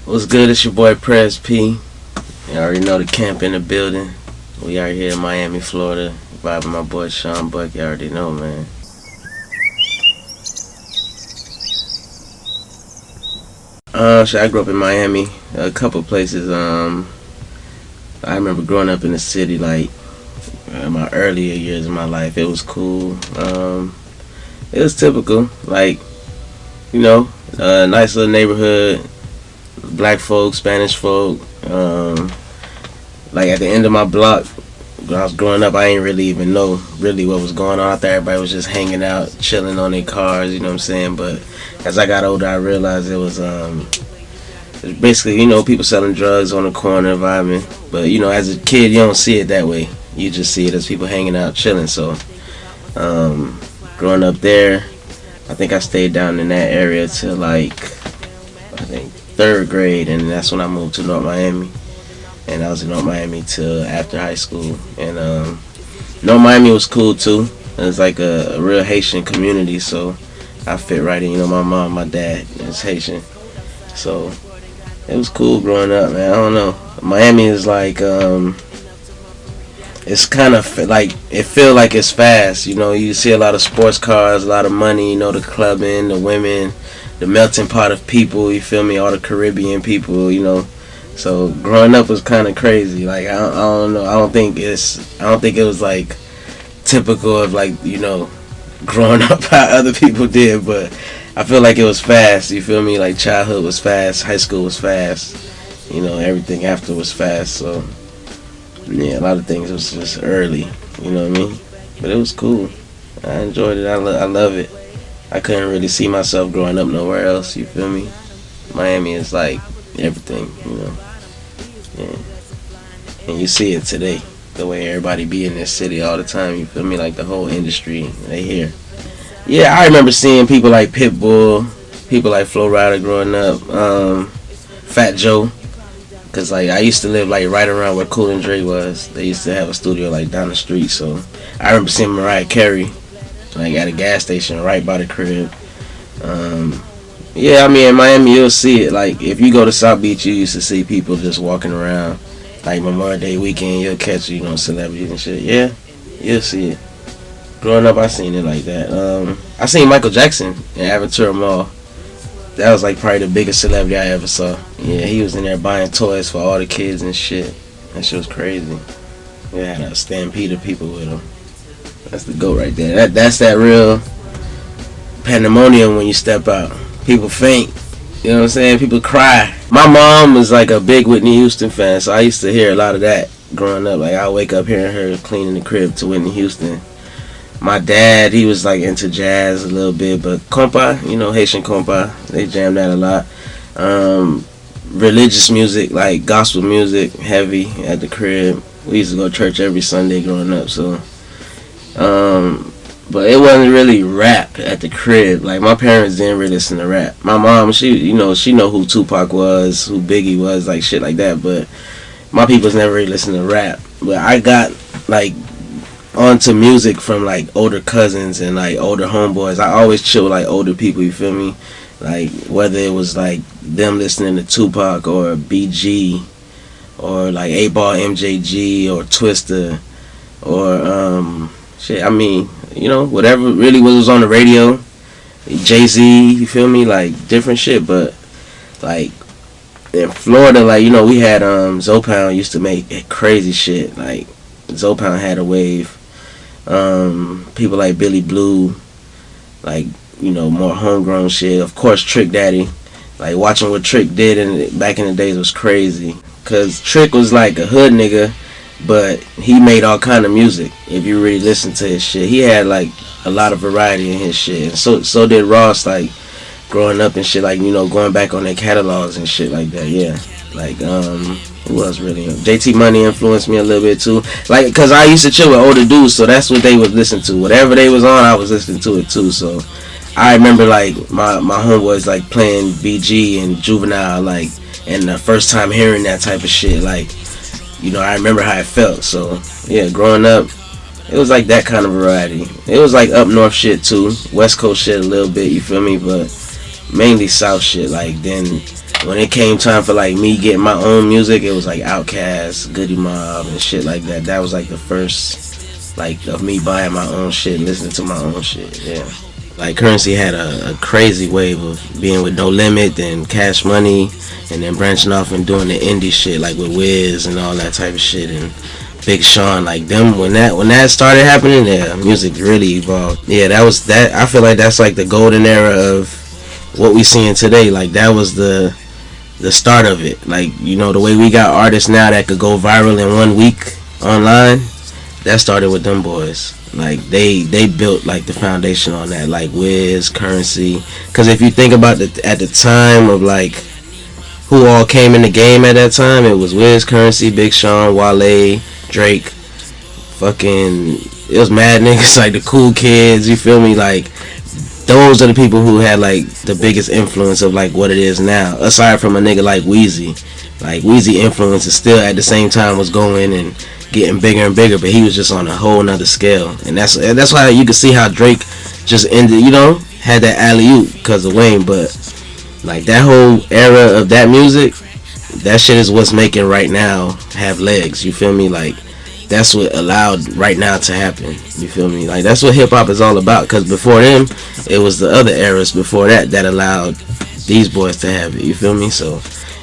What's good? It's your boy Prez P. You already know the camp in the building. We are here in Miami, Florida. Vibing my boy Sean Buck. You already know, man. I grew up in Miami, a couple places. I remember growing up in the city, like in my earlier years of my life. It was cool. It was typical, like nice little neighborhood, black folk, Spanish folk. Like at the end of my block, when I was growing up, I didn't really even know really what was going on out there. Everybody was just hanging out, chilling on their cars, you know what I'm saying? But as I got older, I realized it was basically, people selling drugs on the corner, vibing. But, as a kid, you don't see it that way. You just see it as people hanging out, chilling. So, growing up there, I think I stayed down in that area till like, I think, 3rd grade. And that's when I moved to North Miami. And I was in North Miami till after high school. And North Miami was cool too. It was like a real Haitian community, so I fit right in. My mom, my dad is Haitian, so it was cool growing up, man. I don't know. Miami is like it's kind of like it feel like it's fast. You see a lot of sports cars, a lot of money. The clubbing, the women, the melting pot of people. You feel me? All the Caribbean people. So growing up was kind of crazy. Like I don't know. I don't think it was like typical of like growing up how other people did. But I feel like it was fast. You feel me? Like childhood was fast, high school was fast. Everything after was fast. So yeah, a lot of things was just early. You know what I mean? But it was cool. I enjoyed it. I love it. I couldn't really see myself growing up nowhere else. You feel me? Miami is like everything. Yeah. And you see it today, the way everybody be in this city all the time. You feel me? Like the whole industry, they here. Yeah, I remember seeing people like Pitbull, people like Flo Rida growing up, Fat Joe, cause like I used to live like right around where Cool and Dre was. They used to have a studio like down the street, so I remember seeing Mariah Carey like at a gas station right by the crib. Yeah, I mean in Miami you'll see it. Like if you go to South Beach, you used to see people just walking around. Like Memorial Day weekend, you'll catch celebrities and shit. Yeah, you'll see it. Growing up, I seen it like that. I seen Michael Jackson in Aventura Mall. That was like probably the biggest celebrity I ever saw. Yeah, he was in there buying toys for all the kids and shit. That shit was crazy. He had a stampede of people with him. That's the GOAT right there. That's that real pandemonium when you step out. People faint. You know what I'm saying? People cry. My mom was like a big Whitney Houston fan, so I used to hear a lot of that growing up. Like I wake up hearing her cleaning the crib to Whitney Houston. My dad, he was like into jazz a little bit, but compa, Haitian compa, they jam that a lot. Religious music, like gospel music, heavy at the crib. We used to go to church every Sunday growing up, so but it wasn't really rap at the crib. Like my parents didn't really listen to rap. My mom, she know who Tupac was, who Biggie was, like shit like that. But my people's never really listened to rap. But I got like onto music from like older cousins and like older homeboys. I always chill with like older people. You feel me? Like whether it was like them listening to Tupac or BG or like 8-Ball MJG or Twista or shit. I mean. Whatever really was on the radio, Jay-Z, you feel me, like different shit. But like in Florida, like we had SUP'M used to make crazy shit. Like SUP'M had a wave. People like Billy Blue, like more homegrown shit. Of course, Trick Daddy. Like watching what Trick did back in the days was crazy. Cause Trick was like a hood nigga. But he made all kind of music. If you really listen to his shit, he had like a lot of variety in his shit. And so did Ross. Like growing up and shit. Like going back on their catalogs and shit like that. Yeah. Like who else really? JT Money influenced me a little bit too. Like cause I used to chill with older dudes, so that's what they would listen to. Whatever they was on, I was listening to it too. So I remember like my homeboys like playing BG and Juvenile, like, and the first time hearing that type of shit, like. I remember how it felt. So yeah, growing up, it was like that kind of variety. It was like up north shit too, West Coast shit a little bit, you feel me, but mainly South shit. Like then when it came time for like me getting my own music, it was like Outkast, Goody Mob, and shit like that. That was like the first like of me buying my own shit and listening to my own shit. Yeah. Like Currency had a crazy wave of being with No Limit, then Cash Money, and then branching off and doing the indie shit like with Wiz and all that type of shit, and Big Sean, like them when that started happening, yeah, music really evolved. Yeah, that was that. I feel like that's like the golden era of what we seeing today. Like that was the start of it. Like, you know, the way we got artists now that could go viral in 1 week online, that started with them boys. Like they built like the foundation on that, like Wiz, Currency. Because if you think about at the time of like who all came in the game at that time, it was Wiz, Currency, Big Sean, Wale, Drake, fucking, it was mad niggas like the Cool Kids. You feel me? Like those are the people who had like the biggest influence of like what it is now. Aside from a nigga like Weezy, like Weezy influence is still at the same time was going and getting bigger and bigger, but he was just on a whole nother scale. And that's why you can see how Drake just ended, you know, had that alley-oop because of Wayne. But like that whole era of that music, that shit is what's making right now have legs. You feel me? Like that's what allowed right now to happen. You feel me? Like that's what hip-hop is all about, because before them it was the other eras before that allowed these boys to have it. You feel me? So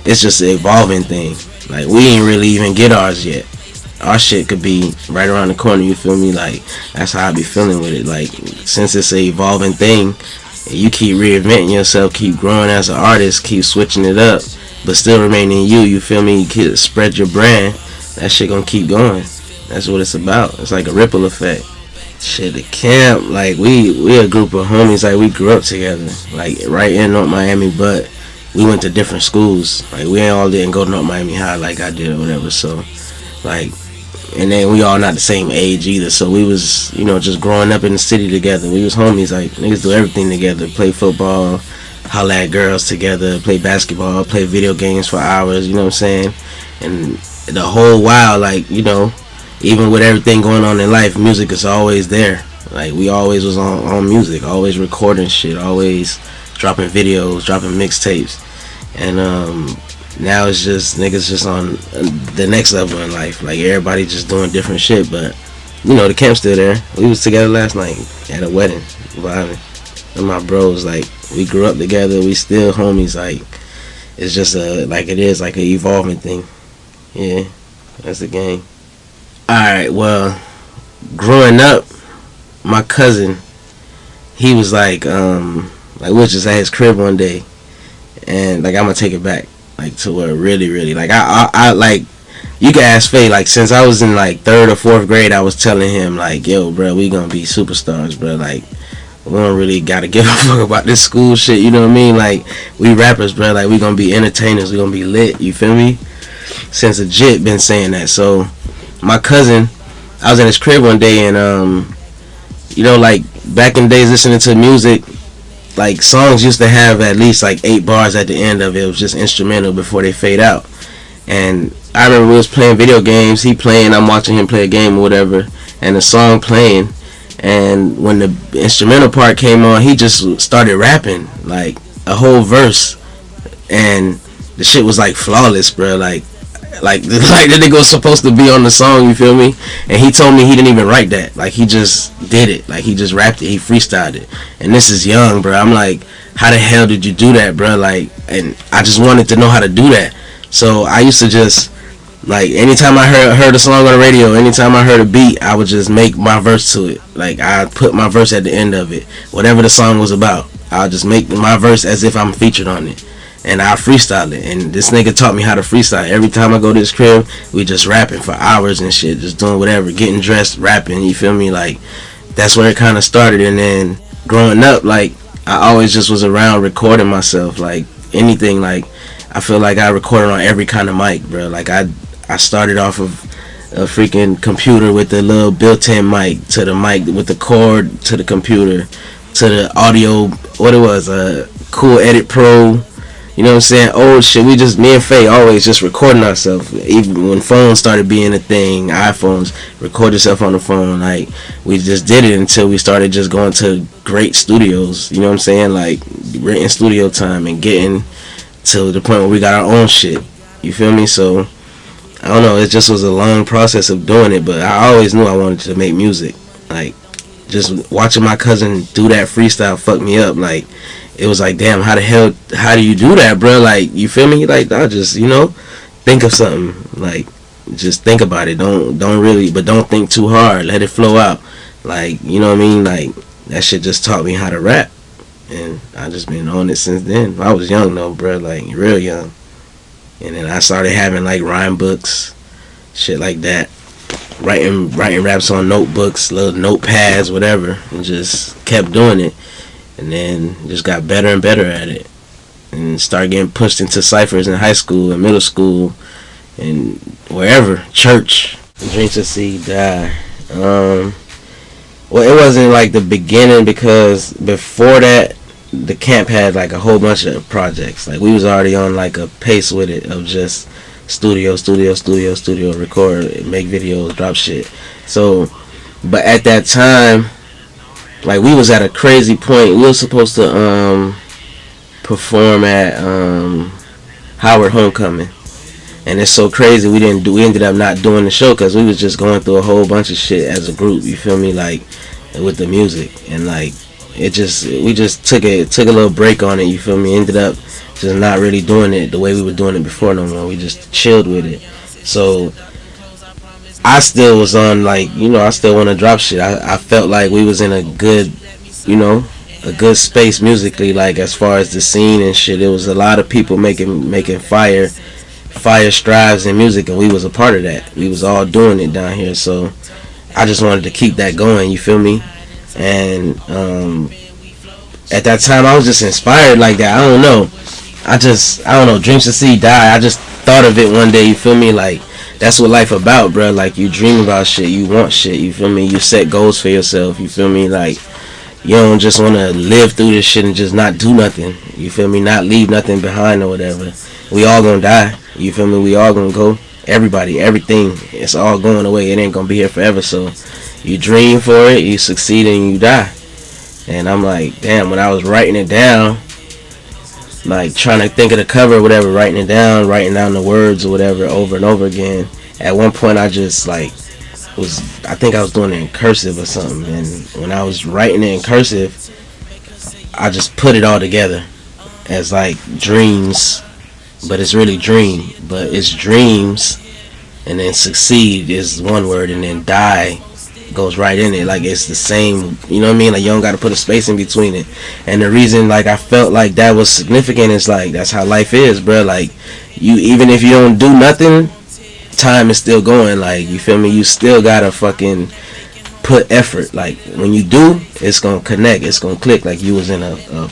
it's just an evolving thing. Like we ain't really even get ours yet. Our shit could be right around the corner. You feel me? Like that's how I be feeling with it. Like since it's an evolving thing, you keep reinventing yourself, keep growing as an artist, keep switching it up, but still remaining you. You feel me? You can spread your brand. That shit gonna keep going. That's what it's about. It's like a ripple effect. Shit, the camp, like we a group of homies. Like we grew up together, like right in North Miami, but we went to different schools. Like we all didn't go to North Miami High like I did or whatever. So like, and then we all not the same age either, so we was, you know, just growing up in the city together. We was homies. Like niggas do everything together, play football, holla at girls together, play basketball, play video games for hours, you know what I'm saying? And the whole while, like, you know, even with everything going on in life, music is always there. Like we always was on music, always recording shit, always dropping videos, dropping mixtapes. And now it's just niggas just on the next level in life. Like everybody just doing different shit, but you know the camp's still there. We was together last night at a wedding, vibing. And my bros, like we grew up together. We still homies. Like it's just like it is like an evolving thing. Yeah, that's the game. All right, well, growing up, my cousin, he was like we was just at his crib one day, and like I'm gonna take it back. Like to where really like I like, you can ask Faye, like since I was in like 3rd or 4th grade, I was telling him like, yo bro, we gonna be superstars, bro. Like we don't really gotta give a fuck about this school shit, you know what I mean? Like we rappers, bro, like we gonna be entertainers, we gonna be lit, you feel me? Since legit been saying that. So my cousin, I was in his crib one day, and you know, like back in the days listening to music, like songs used to have at least like 8 bars at the end of it. It was just instrumental before they fade out. And I remember we was playing video games, he playing, I'm watching him play a game or whatever, and the song playing, and when the instrumental part came on, he just started rapping like a whole verse, and the shit was like flawless, bro. Like the nigga was supposed to be on the song, you feel me? And he told me he didn't even write that. Like he just did it. Like he just rapped it. He freestyled it. And this is young, bro. I'm like, how the hell did you do that, bro? Like, and I just wanted to know how to do that. So I used to just, like, anytime I heard a song on the radio, anytime I heard a beat, I would just make my verse to it. Like I put my verse at the end of it. Whatever the song was about, I'll just make my verse as if I'm featured on it. And I freestyle it, and this nigga taught me how to freestyle. Every time I go to this crib, we just rapping for hours and shit, just doing whatever, getting dressed, rapping, you feel me? Like, that's where it kind of started. And then growing up, like, I always just was around recording myself, like, anything. Like, I feel like I recorded on every kind of mic, bro. Like, I started off of a freaking computer with the little built-in mic, to the mic with the cord, to the computer, to the audio, what it was, Cool Edit Pro. You know what I'm saying? Old shit. We just, me and Faye always just recording ourselves. Even when phones started being a thing, iPhones, record yourself on the phone. Like, we just did it until we started just going to great studios. You know what I'm saying? Like, renting studio time and getting to the point where we got our own shit. You feel me? So I don't know. It just was a long process of doing it, but I always knew I wanted to make music. Like, just watching my cousin do that freestyle fucked me up. Like, it was like, damn, how do you do that, bro? Like, you feel me? Like, I just, think of something. Like, just think about it. Don't think too hard. Let it flow out. Like, you know what I mean? Like, that shit just taught me how to rap. And I just been on it since then. I was young though, bro, like real young. And then I started having like rhyme books, shit like that. Writing raps on notebooks, little notepads, whatever, and just kept doing it. And then just got better and better at it. And started getting pushed into ciphers in high school and middle school and wherever, church. Dreams to see die. Well, it wasn't like the beginning, because before that, the camp had like a whole bunch of projects. Like, we was already on like a pace with it of just studio, record, make videos, drop shit. So, but at that time, like, we was at a crazy point. We were supposed to perform at Howard Homecoming. And it's so crazy, we ended up not doing the show because we was just going through a whole bunch of shit as a group, you feel me, like, with the music. And like, we just took a little break on it, you feel me, ended up just not really doing it the way we were doing it before no more. We just chilled with it. So I still was on, like, I still want to drop shit. I felt like we was in a good, a good space musically, like, as far as the scene and shit. It was a lot of people making fire strives in music, and we was a part of that. We was all doing it down here, so I just wanted to keep that going, you feel me? And at that time I was just inspired like that. I don't know, Dreams to See Die, I just thought of it one day, you feel me? Like, that's what life about, bro. Like, you dream about shit, you want shit, you feel me? You set goals for yourself, you feel me? Like, you don't just want to live through this shit and just not do nothing, you feel me? Not leave nothing behind or whatever. We all gonna die, you feel me? We all gonna go. Everybody, everything, it's all going away. It ain't gonna be here forever. So you dream for it, you succeed, and you die. And I'm like, damn, when I was writing it down, like trying to think of the cover or whatever, writing down the words or whatever over and over again. At one point I just like I think I was doing it in cursive or something, and when I was writing it in cursive, I just put it all together as like dreams, but it's really dream, but it's dreams, and then succeed is one word, and then die goes right in it. Like, it's the same, you know what I mean? Like, you don't got to put a space in between it. And the reason, like, I felt like that was significant is, like, that's how life is, bro. Like, even if you don't do nothing, time is still going. Like, you feel me? You still gotta fucking put effort. Like, when you do, it's gonna connect, it's gonna click. Like, you was in a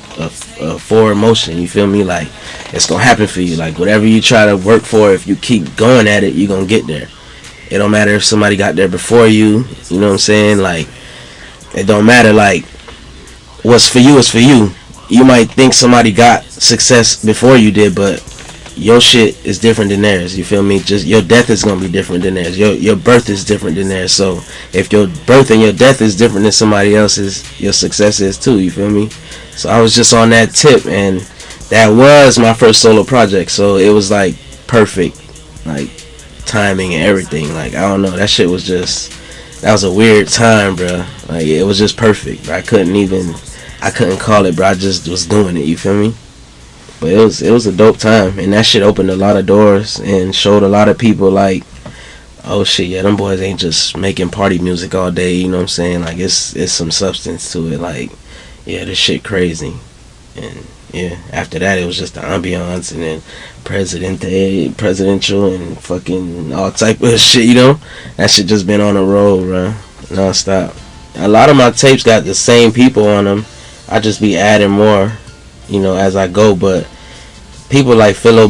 forward motion, you feel me? Like, it's gonna happen for you. Like, whatever you try to work for, if you keep going at it, you're gonna get there. It don't matter if somebody got there before you, you know what I'm saying? Like, it don't matter. Like, what's for you is for you. You might think somebody got success before you did, but your shit is different than theirs, you feel me? Just your death is gonna be different than theirs. Your birth is different than theirs. So if your birth and your death is different than somebody else's, your success is too, you feel me? So I was just on that tip, and that was my first solo project, so it was like perfect, like timing and everything. Like, I don't know, that shit was just, that was a weird time, bro. Like, it was just perfect. I couldn't call it, bro. I just was doing it, you feel me? But it was a dope time, and that shit opened a lot of doors and showed a lot of people, like, oh shit, yeah, them boys ain't just making party music all day, you know what I'm saying? Like, it's some substance to it. Like, yeah, this shit crazy. And yeah, after that it was just the ambiance, and then presidential and fucking all type of shit, you know? That shit just been on a roll, bro, non-stop. A lot of my tapes got the same people on them. I just be adding more, you know, as I go. But people like FLA,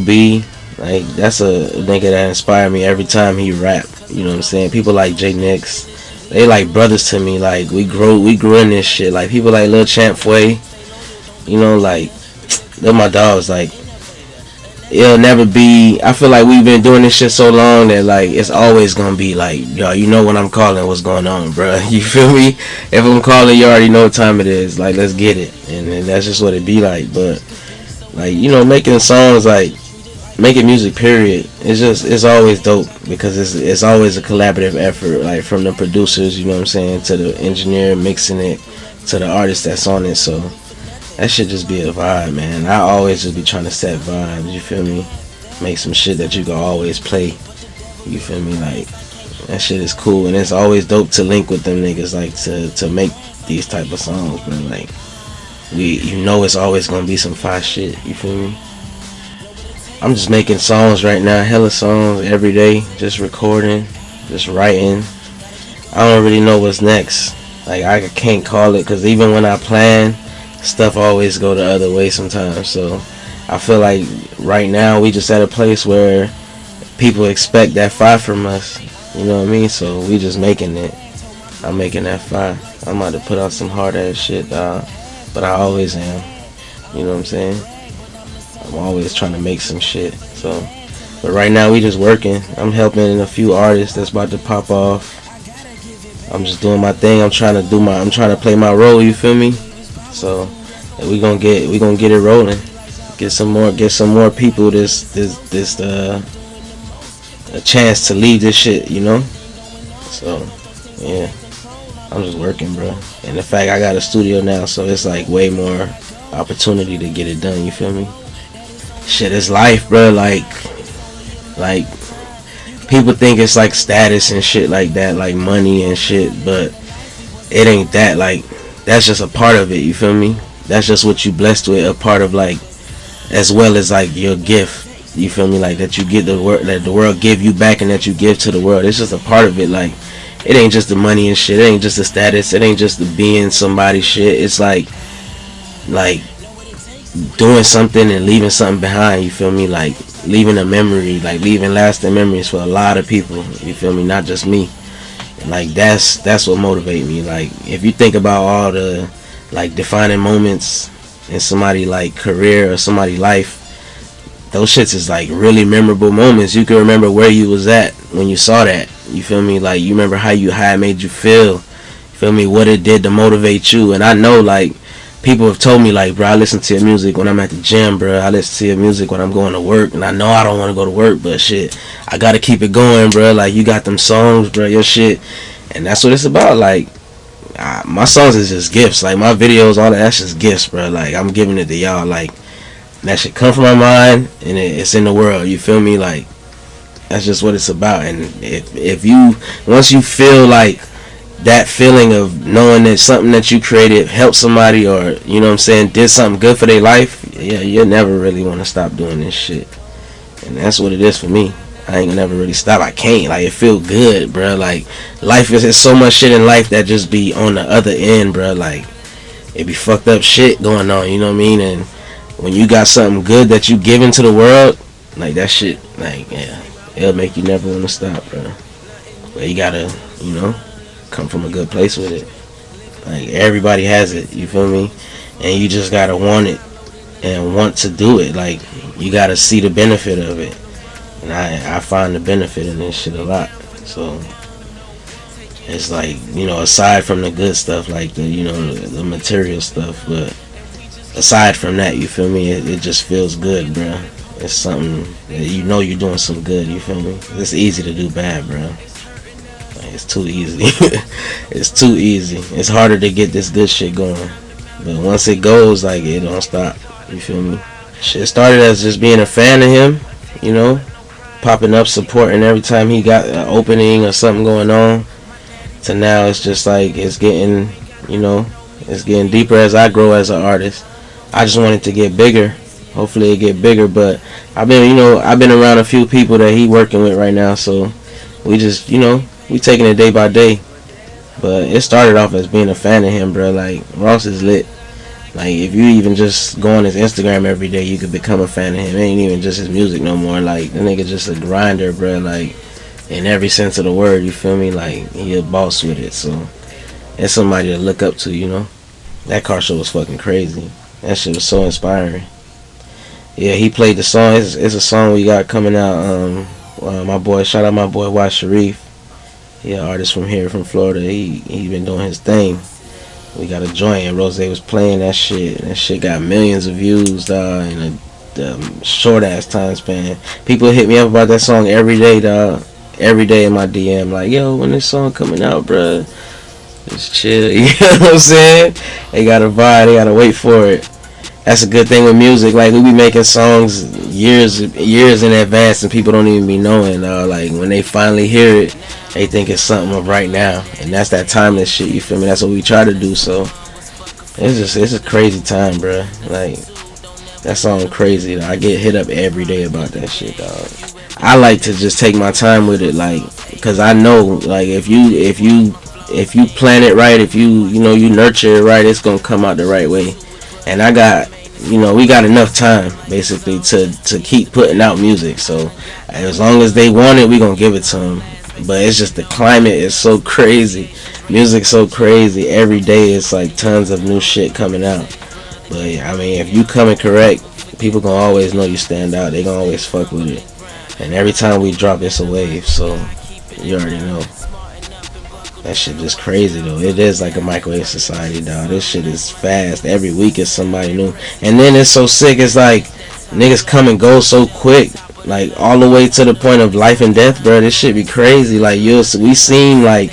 like, that's a nigga that inspired me every time he rap, you know what I'm saying? People like J Nix, they like brothers to me. Like, we grew in this shit. Like, people like Lil Champ Fway, you know, like, they're my dogs. Like, it'll never be, I feel like we've been doing this shit so long that, like, it's always gonna be like, yo, you know when I'm calling, what's going on, bro? You feel me? If I'm calling, you already know what time it is. Like, let's get it. And that's just what it be like. But like, you know, making songs, like making music period, it's always dope because it's always a collaborative effort, like from the producers, you know what I'm saying, to the engineer mixing it, to the artist that's on it. So that should just be a vibe, man. I always just be trying to set vibes, you feel me, make some shit that you can always play, you feel me, like that shit is cool. And it's always dope to link with them niggas, like to make these type of songs, man. Like you know it's always gonna be some fire shit, you feel me. I'm just making songs right now, hella songs every day, just recording, just writing. I don't really know what's next. Like I can't call it, because even when I plan, stuff always go the other way sometimes. So I feel like right now we just at a place where people expect that fire from us. You know what I mean? So we just making it. I'm making that fire. I'm about to put out some hard ass shit, but I always am. You know what I'm saying? I'm always trying to make some shit. So, but right now we just working. I'm helping a few artists that's about to pop off. I'm just doing my thing. I'm trying to play my role. You feel me? So we gonna get it rolling. Get some more people a chance to lead this shit. You know? So yeah, I'm just working, bro. And the fact I got a studio now, so it's like way more opportunity to get it done. You feel me? Shit, it's life, bro. Like people think it's like status and shit like that, like money and shit, but it ain't that. Like that's just a part of it. You feel me? That's just what you blessed with, a part of, like, as well as like your gift. You feel me? Like that you get that the world give you back, and that you give to the world. It's just a part of it. Like it ain't just the money and shit. It ain't just the status. It ain't just the being somebody shit. It's like doing something and leaving something behind, you feel me, like leaving a memory, like leaving lasting memories for a lot of people, you feel me, not just me. And like that's what motivates me. Like if you think about all the like defining moments in somebody like career or somebody life, those shits is like really memorable moments. You can remember where you was at when you saw that, you feel me, like you remember how it made you feel, you feel me, what it did to motivate you. And I know, like, people have told me, like, bro, I listen to your music when I'm at the gym, bro. I listen to your music when I'm going to work. And I know I don't want to go to work, but shit, I got to keep it going, bro. Like, you got them songs, bro, your shit. And that's what it's about. Like, my songs is just gifts. Like, my videos, all that's just gifts, bro. Like, I'm giving it to y'all. Like, that shit come from my mind, and it's in the world. You feel me? Like, that's just what it's about. And if you, once you feel like that feeling of knowing that something that you created helped somebody, or, you know what I'm saying, did something good for their life, yeah, you'll never really want to stop doing this shit. And that's what it is for me. I ain't gonna never really stop. I can't. Like, it feel good, bro. Like, life is so much shit in life that just be on the other end, bro. Like, it be fucked up shit going on, you know what I mean? And when you got something good that you giving to the world, like, that shit, like, yeah, it'll make you never want to stop, bro. But you gotta, you know, come from a good place with it. Like, everybody has it, you feel me? And you just gotta want it and want to do it. Like, you gotta see the benefit of it. And I find the benefit in this shit a lot. So it's like, you know, aside from the good stuff, like the, you know, the material stuff, but aside from that, you feel me, it just feels good, bro. It's something that you know you're doing some good, you feel me? It's easy to do bad, bro. Like, it's too easy. It's too easy. It's harder to get this good shit going. But once it goes, like, it don't stop. You feel me? Shit started as just being a fan of him, you know, popping up, supporting every time he got an opening or something going on, to now it's just like it's getting, you know, it's getting deeper as I grow as an artist. I just want it to get bigger. Hopefully it get bigger. But I've been around a few people that he working with right now, so we just, you know, we taking it day by day. But it started off as being a fan of him, bro. Like, Ross is lit. Like, if you even just go on his Instagram every day, you could become a fan of him. It ain't even just his music no more. Like, the nigga just a grinder, bro. Like, in every sense of the word, you feel me? Like, he a boss with it. So it's somebody to look up to, you know. That car show was fucking crazy. That shit was so inspiring. Yeah, he played the song. It's a song we got coming out. My boy, shout out my boy Y Sharif. He an artist from here, from Florida. He been doing his thing. We got a joint and Rose was playing that shit. And that shit got millions of views, dog, in a short ass time span. People hit me up about that song every day, dog. Every day in my DM, like, yo, when this song coming out, bruh, just chill. You know what I'm saying? They gotta vibe, they gotta wait for it. That's a good thing with music. Like, we be making songs years in advance and people don't even be knowing. Like, when they finally hear it, they think it's something of right now. And that's that timeless shit, you feel me? That's what we try to do, so it's a crazy time, bro. Like, that song crazy, though. I get hit up every day about that shit, dog. I like to just take my time with it, like, because I know, like, if you plan it right, if you nurture it right, it's gonna come out the right way. And I got, we got enough time basically to keep putting out music. So as long as they want it, we gonna give it to them. But it's just the climate is so crazy, music's so crazy. Every day it's like tons of new shit coming out. But I mean, if you coming correct, people gonna always know you stand out. They gonna always fuck with it. And every time we drop, it's a wave. So you already know. That shit just crazy though. It is like a microwave society, dog. This shit is fast. Every week is somebody new. And then it's so sick. It's like niggas come and go so quick. Like all the way to the point of life and death, bro. This shit be crazy. Like we seen like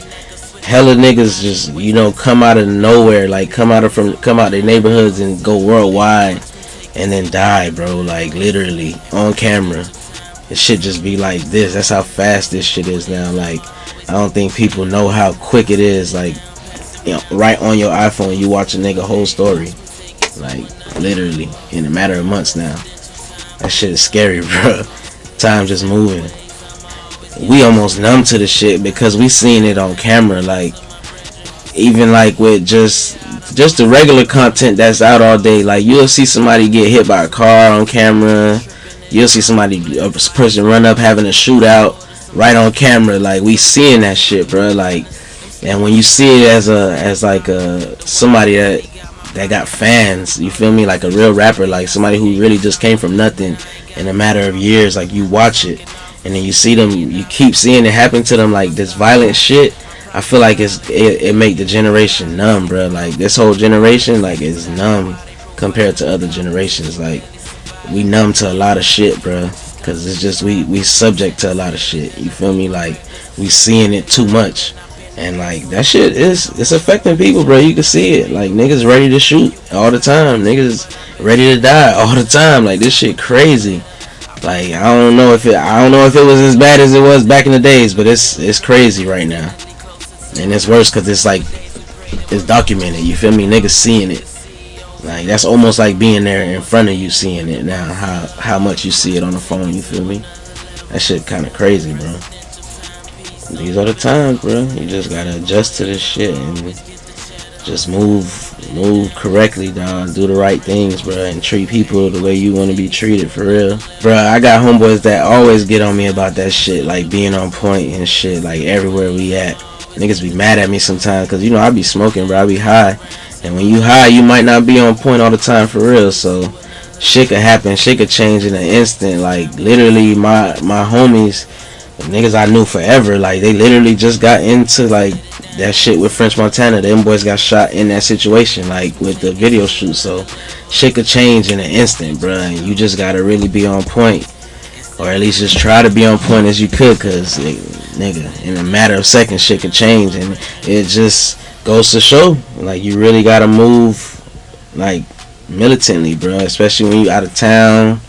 hella niggas just come out of nowhere. Like come out their neighborhoods and go worldwide, and then die, bro. Like literally on camera. This shit just be like this. That's how fast this shit is now. Like I don't think people know how quick it is. Like, right on your iPhone, you watch a nigga whole story. Like, literally, in a matter of months now. That shit is scary, bro. Time just moving. We almost numb to the shit because we seen it on camera. Like, even like with just the regular content that's out all day. Like, you'll see somebody get hit by a car on camera. You'll see a person run up having a shootout right on camera. Like, we seeing that shit, bro. Like, and when you see it as somebody that got fans, you feel me, like a real rapper, like somebody who really just came from nothing in a matter of years, like you watch it and then you see them, you keep seeing it happen to them, like this violent shit. I feel like it make the generation numb, bro. Like this whole generation, like, is numb compared to other generations. Like, we numb to a lot of shit, bro. Cause it's just we subject to a lot of shit. You feel me? Like, we seeing it too much, and like that shit it's affecting people, bro. You can see it. Like, niggas ready to shoot all the time. Niggas ready to die all the time. Like, this shit crazy. Like, I don't know if it was as bad as it was back in the days, but it's crazy right now, and it's worse cause it's like it's documented. You feel me? Niggas seeing it. Like, that's almost like being there in front of you seeing it now, how much you see it on the phone, you feel me? That shit kind of crazy, bro. These are the times, bro. You just gotta adjust to this shit and just move correctly, dog. Do the right things, bro, and treat people the way you want to be treated, for real. Bro, I got homeboys that always get on me about that shit, like being on point and shit, like everywhere we at. Niggas be mad at me sometimes, cause I be smoking, bro. I be high. And when you high, you might not be on point all the time, for real. So shit could happen, shit could change in an instant. Like, literally, my homies, niggas I knew forever, like, they literally just got into like that shit with French Montana. Them boys got shot in that situation, like with the video shoot. So shit could change in an instant, bro. And you just gotta really be on point, or at least just try to be on point as you could, cause nigga, in a matter of seconds, shit could change, and it just goes to show, like, you really gotta move like militantly, bro. Especially when you out of town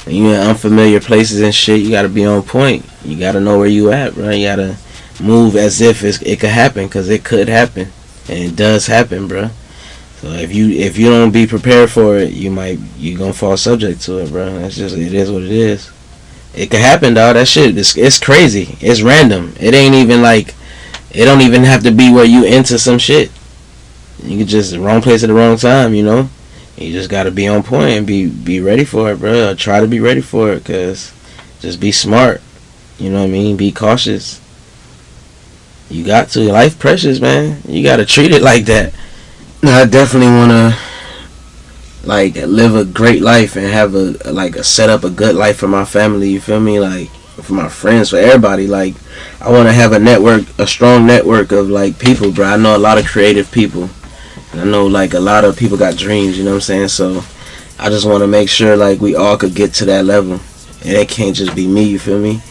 and you in unfamiliar places and shit. You gotta be on point. You gotta know where you at, bro. You gotta move as if it could happen, cause it could happen, and it does happen, bro. So if you don't be prepared for it, you gonna fall subject to it, bro. That's just, it is what it is. It could happen, dog. That shit, it's crazy. It's random. It ain't even like, it don't even have to be where you into some shit. You could just wrong place at the wrong time, You just gotta be on point and be ready for it, bro. Or try to be ready for it, cause just be smart. You know what I mean? Be cautious. You got to. Life precious, man. You gotta treat it like that. I definitely wanna like live a great life and have set up a good life for my family. You feel me? Like, for my friends, for everybody. Like, I want to have a strong network of like people, bro. I know a lot of creative people, And I know like a lot of people got dreams, you know what I'm saying? So I just want to make sure like we all could get to that level, and it can't just be me. You feel me?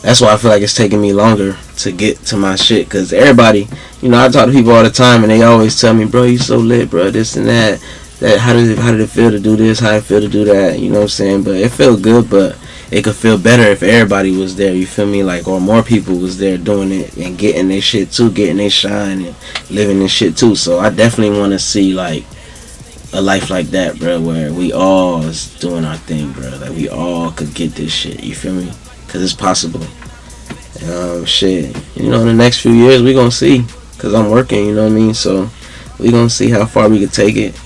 That's why I feel like it's taking me longer to get to my shit. Cause everybody, you know, I talk to people all the time, and they always tell me, "Bro, you so lit, bro. This and that. That how did it feel to do this? How did it feel to do that?" You know what I'm saying? But it felt good, but it could feel better if everybody was there. You feel me? Like, or more people was there doing it and getting their shit too, getting their shine and living this shit too. So I definitely want to see like a life like that, bro, where we all is doing our thing, bro. Like we all could get this shit. You feel me? Cause it's possible. Shit. You know, in the next few years we gonna see. Cause I'm working. You know what I mean? So we gonna see how far we could take it.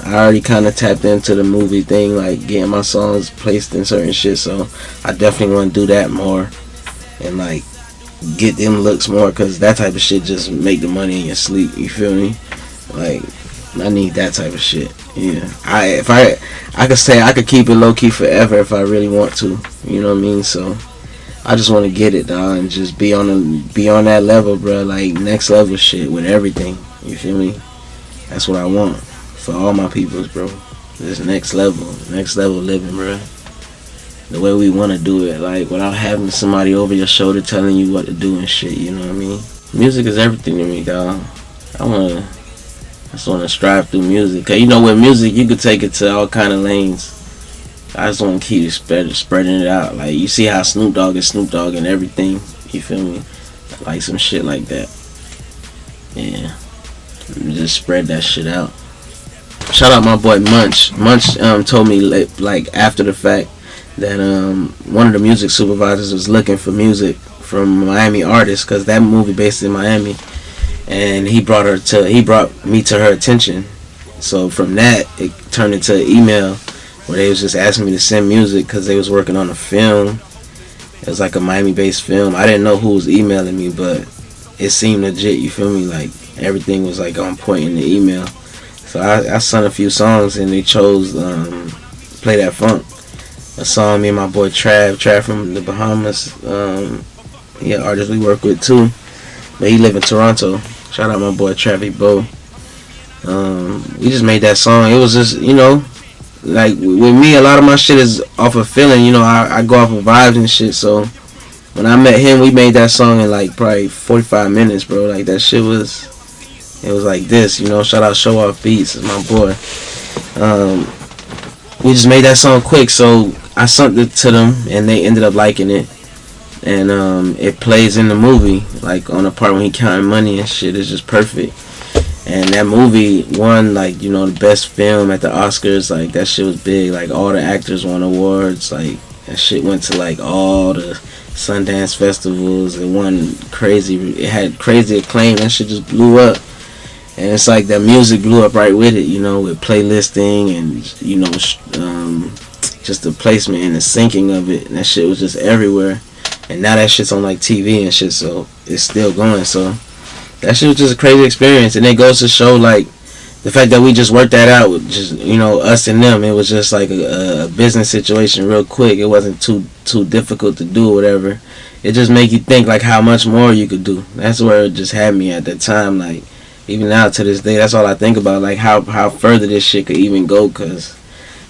I already kind of tapped into the movie thing, like getting my songs placed in certain shit. So I definitely want to do that more and like get them looks more. Cause that type of shit just make the money in your sleep. You feel me? Like. I need that type of shit. Yeah. I could say I could keep it low key forever if I really want to. You know what I mean? So I just want to get it, dog, and just be on that level, bro. Like next level shit with everything. You feel me? That's what I want for all my peoples, bro. This next level living, bro. The way we want to do it, like without having somebody over your shoulder telling you what to do and shit. You know what I mean? Music is everything to me, dog. I just want to strive through music. Cause you know, with music, you could take it to all kind of lanes. I just want to keep it spreading it out. Like, you see how Snoop Dogg is Snoop Dogg and everything. You feel me? Like some shit like that. Yeah. Just spread that shit out. Shout out my boy Munch. Munch told me, like, after the fact that one of the music supervisors was looking for music from Miami artists. Because that movie based in Miami. And he brought me to her attention. So from that, it turned into an email where they was just asking me to send music because they was working on a film. It was like a Miami-based film. I didn't know who was emailing me, but it seemed legit. You feel me? Like everything was like on point in the email. So I sung a few songs, and they chose Play That Funk, a song me and my boy Trav from the Bahamas. Artist we work with too, but he live in Toronto. Shout out my boy Travis Bo. We just made that song. It was just, you know, like with me, a lot of my shit is off of feeling. You know, I go off of vibes and shit. So when I met him, we made that song in like probably 45 minutes, bro. Like that shit was, it was like this, you know. Shout out Show Off Beats, is my boy. We just made that song quick, so I sent it to them, and they ended up liking it. And it plays in the movie, like on the part when he counting money and shit. It's just perfect. And that movie won, like, you know, the best film at the Oscars. Like that shit was big. Like all the actors won awards. Like that shit went to like all the Sundance festivals. It won crazy. It had crazy acclaim. That shit just blew up. And it's like that music blew up right with it, you know, with playlisting and, you know, just the placement and the syncing of it. And that shit was just everywhere. And now that shit's on like TV and shit, so it's still going. So that shit was just a crazy experience. And it goes to show like the fact that we just worked that out with just, you know, us and them. It was just like a business situation real quick. It wasn't too difficult to do or whatever. It just make you think like how much more you could do. That's where it just had me at that time. Like even now to this day, that's all I think about. Like how further this shit could even go. Cause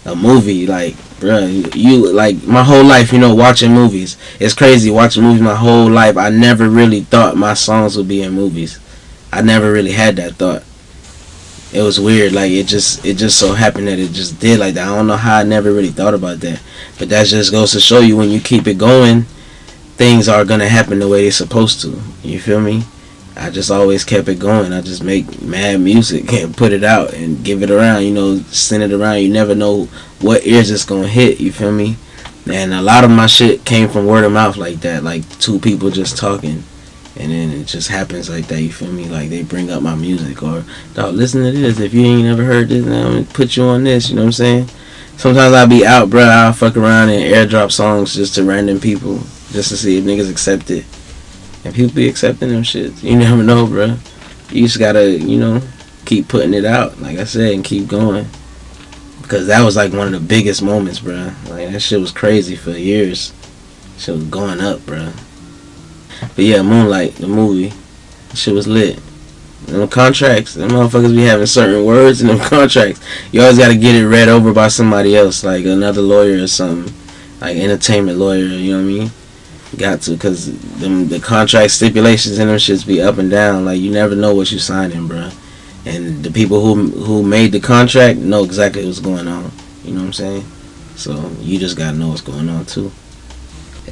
a movie, like, bruh, you like my whole life, you know, watching movies. It's crazy watching movies my whole life. I never really thought my songs would be in movies. I never really had that thought. It was weird, like it just so happened that it just did like that. I don't know how I never really thought about that. But that just goes to show you when you keep it going, things are gonna happen the way they're supposed to. You feel me? I just always kept it going. I just make mad music and put it out and give it around, you know, send it around. You never know what ears it's gonna hit, you feel me? And a lot of my shit came from word of mouth like that, like two people just talking, and then it just happens like that, you feel me? Like they bring up my music, or dog, listen to this. If you ain't never heard this, I'm gonna put you on this, you know what I'm saying? Sometimes I'll be out, bro, I'll fuck around and airdrop songs just to random people, just to see if niggas accept it. And people be accepting them shit. You never know, bro. You just gotta, you know, keep putting it out, like I said, and keep going. Because that was like one of the biggest moments, bro. Like that shit was crazy for years. Shit was going up, bro. But yeah, Moonlight, the movie, shit was lit. Them contracts, them motherfuckers be having certain words in them contracts. You always gotta get it read over by somebody else, like another lawyer or something, like entertainment lawyer. You know what I mean? Got to, cause the contract stipulations in them shits be up and down. Like you never know what you signing, bro. And the people who made the contract know exactly what's going on. You know what I'm saying? So you just gotta know what's going on too.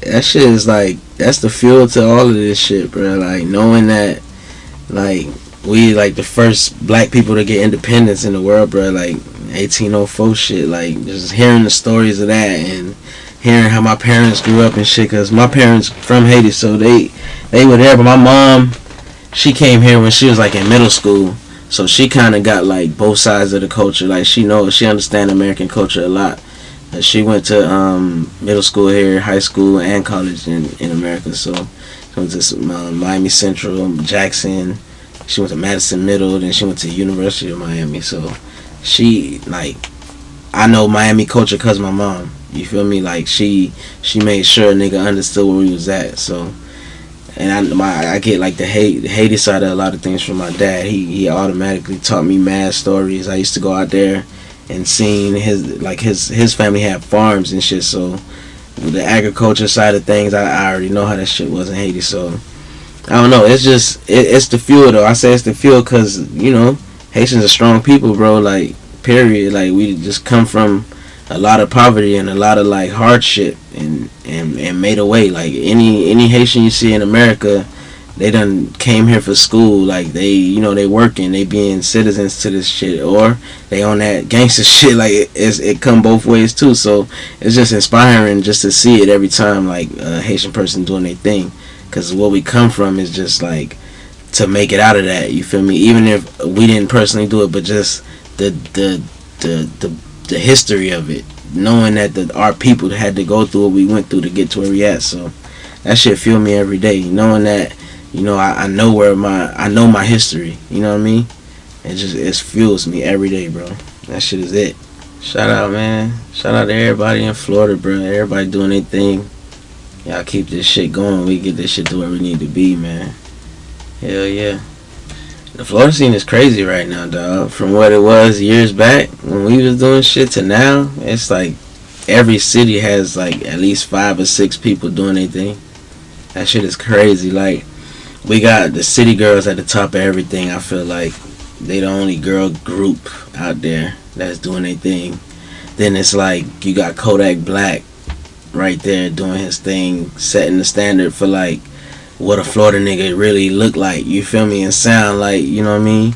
That shit is like, that's the fuel to all of this shit, bro. Like knowing that, like we like the first black people to get independence in the world, bro. Like 1804 shit. Like just hearing the stories of that and hearing how my parents grew up and shit. Cause my parents from Haiti, so they were there. But my mom, she came here when she was like in middle school. So she kind of got like both sides of the culture. Like she understands American culture a lot. She went to middle school here, high school, and college in America. So she went to Miami Central, Jackson. She went to Madison Middle, then she went to University of Miami. So she like, I know Miami culture cause my mom. You feel me? Like she made sure a nigga understood where we was at. So. And I get like the Haiti side of a lot of things from my dad. He automatically taught me mad stories. I used to go out there and seeing his family had farms and shit. So with the agriculture side of things, I already know how that shit was in Haiti. So I don't know. It's just it's the fuel though. I say it's the fuel because you know Haitians are strong people, bro. Like period. Like we just come from a lot of poverty and a lot of like hardship and made a way. Like any Haitian you see in America, they done came here for school. Like they working, they being citizens to this shit, or they on that gangster shit. Like it come both ways too. So it's just inspiring just to see it every time, like a Haitian person doing their thing. Cause what we come from is just like to make it out of that. You feel me? Even if we didn't personally do it, but just the history of it, knowing that our people had to go through what we went through to get to where we at. So that shit fuel me every day, knowing that I know my history. You know what I mean? It fuels me every day, bro. That shit is it. Shout out, man. Shout out to everybody in Florida, bro. Everybody doing their thing. Y'all keep this shit going. We get this shit to where we need to be, man. Hell yeah. The Florida scene is crazy right now, dog. From what it was years back when we was doing shit to now, it's like every city has like at least 5 or 6 people doing their thing. That shit is crazy. Like we got the city girls at the top of everything. I feel like they the only girl group out there that's doing their thing. Then it's like you got Kodak Black right there doing his thing, setting the standard for like what a Florida nigga really look like, you feel me, and sound like, you know what I mean?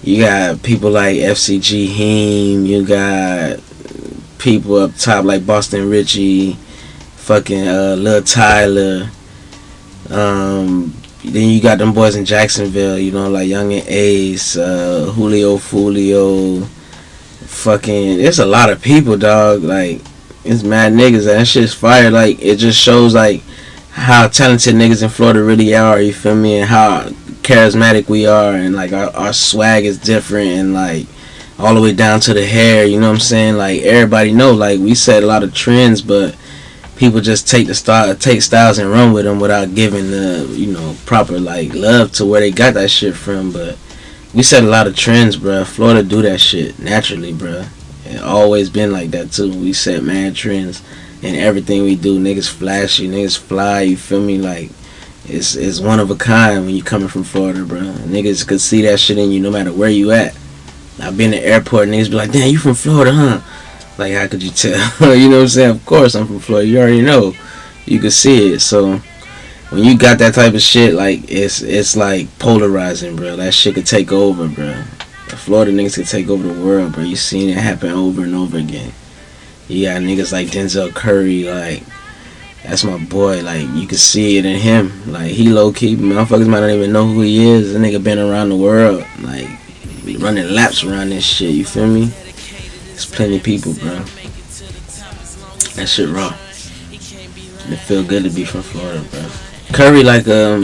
You got people like FCG Heem, you got people up top like Boston Richie, fucking Lil Tyler, then you got them boys in Jacksonville, you know, like Young and Ace, Julio Fulio, fucking, there's a lot of people, dog, like, it's mad niggas, that shit's fire, like, it just shows, like, how talented niggas in Florida really are, you feel me, and how charismatic we are, and like our swag is different, and like all the way down to the hair, you know what I'm saying? Like everybody know, like we set a lot of trends, but people just take styles and run with them without giving the proper like love to where they got that shit from. But we set a lot of trends, bruh. Florida do that shit naturally, bruh. It always been like that too. We set mad trends. And everything we do, niggas flashy, niggas fly, you feel me? Like, it's one of a kind when you coming from Florida, bro. Niggas could see that shit in you no matter where you at. I've been in the airport and niggas be like, damn, you from Florida, huh? Like, how could you tell? You know what I'm saying? Of course I'm from Florida. You already know. You could see it. So, when you got that type of shit, like, it's like polarizing, bro. That shit could take over, bro. The Florida niggas could take over the world, bro. You seen it happen over and over again. You got niggas like Denzel Curry, like, that's my boy, like, you can see it in him. Like, he low-key, motherfuckers might not even know who he is. The nigga been around the world, like, be running laps around this shit, you feel me? There's plenty of people, bro. That shit raw. It feel good to be from Florida, bro. Curry, like a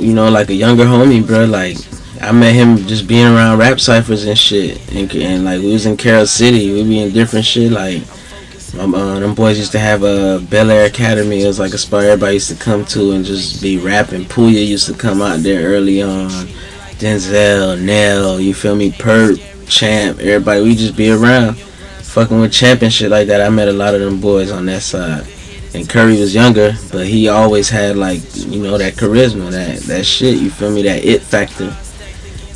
younger homie, bro, like, I met him just being around rap ciphers and shit, and like we was in Carroll City, we be in different shit. Like them boys used to have a Bel Air Academy. It was like a spot everybody used to come to and just be rapping. Puya used to come out there early on. Denzel, Nell, you feel me? Perp, Champ, everybody. We just be around, fucking with Champ and shit like that. I met a lot of them boys on that side. And Curry was younger, but he always had like, you know, that charisma, that shit. You feel me? That it factor.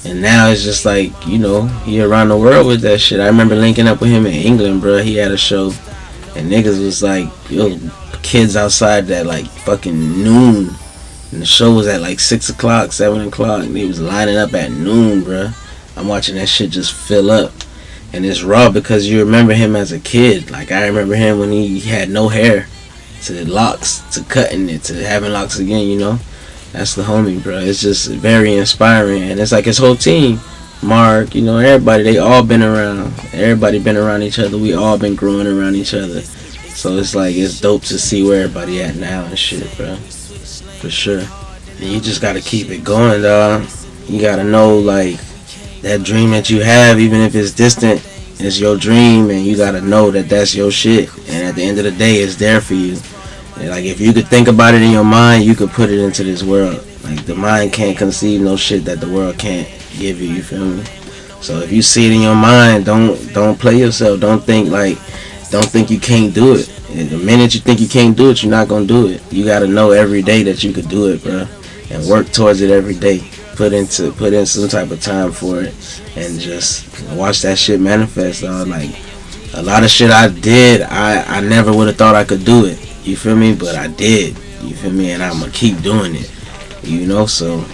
And now it's just like, you know, he around the world with that shit. I remember linking up with him in England, bro. He had a show, and niggas was like, yo, kids outside that like fucking noon. And the show was at like 6 o'clock, 7 o'clock, and he was lining up at noon, bro. I'm watching that shit just fill up. And it's raw because you remember him as a kid. Like, I remember him when he had no hair, to locks, to cutting it, to having locks again, you know. That's the homie, bro. It's just very inspiring. And it's like his whole team, Mark, you know, everybody, they all been around. Everybody been around each other. We all been growing around each other. So it's like, it's dope to see where everybody at now and shit, bro. For sure. And you just gotta keep it going, dog. You gotta know, like, that dream that you have, even if it's distant, it's your dream, and you gotta know that that's your shit. And at the end of the day, it's there for you. And like, if you could think about it in your mind, you could put it into this world. Like, the mind can't conceive no shit that the world can't give you. You feel me? So if you see it in your mind, don't play yourself. Don't think you can't do it. And the minute you think you can't do it, you're not gonna do it. You gotta know every day that you could do it, bro, and work towards it every day. Put in some type of time for it, and just watch that shit manifest, dog. Like, a lot of shit I did, I never would have thought I could do it. You feel me? But I did. You feel me? And I'm gonna keep doing it. You know, so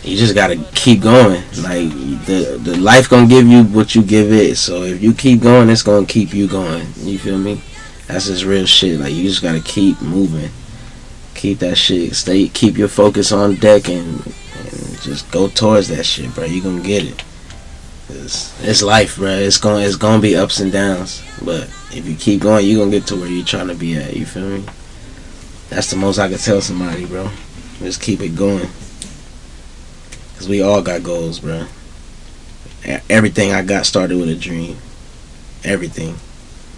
you just gotta keep going. Like, the life gonna give you what you give it. So if you keep going, it's gonna keep you going. You feel me? That's just real shit. Like, you just gotta keep moving. Keep that shit. Keep your focus on deck, and just go towards that shit, bro. You gonna get it. It's life, bro. It's gonna be ups and downs. But if you keep going, you gonna get to where you're trying to be at. You feel me? That's the most I could tell somebody, bro. Just keep it going. Cause we all got goals, bro. Everything I got started with a dream. Everything.